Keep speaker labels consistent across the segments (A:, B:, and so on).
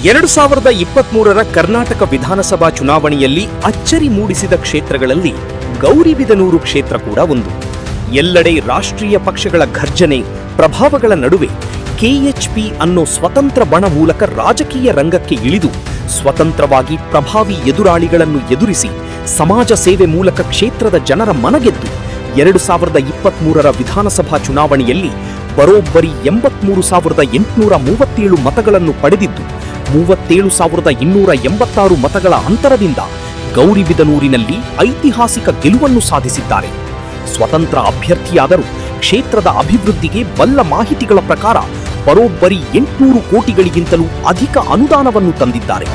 A: 2023ರ ಕರ್ನಾಟಕ ವಿಧಾನಸಭಾ ಚುನಾವಣೆಯಲ್ಲಿ ಅಚ್ಚರಿ ಮೂಡಿಸಿದ ಕ್ಷೇತ್ರಗಳಲ್ಲಿ ಗೌರಿಬಿದನೂರು ಕ್ಷೇತ್ರ ಕೂಡ ಒಂದು. ಎಲ್ಲೆಡೆ ರಾಷ್ಟ್ರೀಯ ಪಕ್ಷಗಳ ಘರ್ಜನೆ ಪ್ರಭಾವಗಳ ನಡುವೆ ಕೆಎಚ್ಪಿ ಅನ್ನೋ ಸ್ವತಂತ್ರ ಬಣ ಮೂಲಕ ರಾಜಕೀಯ ರಂಗಕ್ಕೆ ಇಳಿದು ಸ್ವತಂತ್ರವಾಗಿ ಪ್ರಭಾವಿ ಎದುರಾಳಿಗಳನ್ನು ಎದುರಿಸಿ ಸಮಾಜ ಸೇವೆ ಮೂಲಕ ಕ್ಷೇತ್ರದ ಜನರ ಮನಗೆದ್ದು 2023ರ ವಿಧಾನಸಭಾ ಚುನಾವಣೆಯಲ್ಲಿ ಬರೋಬ್ಬರಿ 83,837 ಮತಗಳನ್ನು ಪಡೆದಿದ್ದು 37,286 ಮತಗಳ ಅಂತರದಿಂದ ಗೌರಿಬಿದನೂರಿನಲ್ಲಿ ಐತಿಹಾಸಿಕ ಗೆಲುವನ್ನು ಸಾಧಿಸಿದ್ದಾರೆ. ಸ್ವತಂತ್ರ ಅಭ್ಯರ್ಥಿಯಾದರೂ ಕ್ಷೇತ್ರದ ಅಭಿವೃದ್ಧಿಗೆ ಬಲ್ಲ ಮಾಹಿತಿಗಳ ಪ್ರಕಾರ ಬರೋಬ್ಬರಿ 800 ಕೋಟಿಗಳಿಗಿಂತಲೂ ಅಧಿಕ ಅನುದಾನವನ್ನು ತಂದಿದ್ದಾರೆ.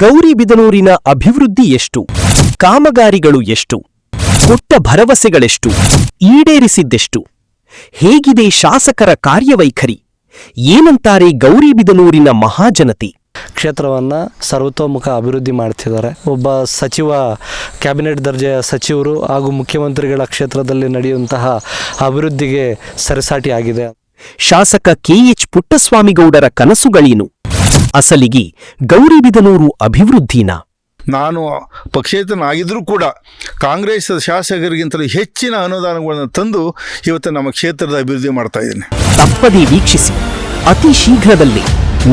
A: ಗೌರಿಬಿದನೂರಿನ ಅಭಿವೃದ್ಧಿ ಎಷ್ಟು? ಕಾಮಗಾರಿಗಳು ಎಷ್ಟು? ಕೊಟ್ಟ ಭರವಸೆಗಳೆಷ್ಟು? ಈಡೇರಿಸಿದ್ದೆಷ್ಟು? ಹೇಗಿದೆ ಶಾಸಕರ ಕಾರ್ಯವೈಖರಿ? ಏನಂತಾರೆ ಗೌರಿಬಿದನೂರಿನ ಮಹಾಜನತೆ?
B: ಕ್ಷೇತ್ರವನ್ನು ಸರ್ವತೋಮುಖ ಅಭಿವೃದ್ಧಿ ಮಾಡ್ತಿದ್ದಾರೆ. ಒಬ್ಬ ಸಚಿವ, ಕ್ಯಾಬಿನೆಟ್ ದರ್ಜೆಯ ಸಚಿವರು ಹಾಗೂ ಮುಖ್ಯಮಂತ್ರಿಗಳ ಕ್ಷೇತ್ರದಲ್ಲಿ ನಡೆಯುವಂತಹ ಅಭಿವೃದ್ಧಿಗೆ ಸರಿಸಾಟಿ ಆಗಿದೆ.
A: ಶಾಸಕ ಕೆಎಚ್ ಪುಟ್ಟಸ್ವಾಮಿಗೌಡರ ಕನಸುಗಳೇನು? ಅಸಲಿಗೆ ಗೌರಿಬಿದನೂರು ಅಭಿವೃದ್ಧಿನ?
C: ನಾನು ಪಕ್ಷೇತರನಾಗಿದ್ದರೂ ಕೂಡ ಕಾಂಗ್ರೆಸ್ ಶಾಸಕರಿಗಿಂತಲೂ ಹೆಚ್ಚಿನ ಅನುದಾನಗಳನ್ನು ತಂದು ಇವತ್ತು ನಮ್ಮ ಕ್ಷೇತ್ರದ ಅಭಿವೃದ್ಧಿ ಮಾಡ್ತಾ ಇದ್ದೇನೆ.
A: ತಪ್ಪದೇ ವೀಕ್ಷಿಸಿ. ಅತಿ ಶೀಘ್ರದಲ್ಲೇ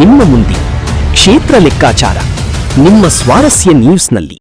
A: ನಿಮ್ಮ ಮುಂದೆ ಕ್ಷೇತ್ರ ಲೆಕ್ಕಾಚಾರ ನಿಮ್ಮ ಸ್ವಾರಸ್ಯ ನ್ಯೂಸ್ನಲ್ಲಿ.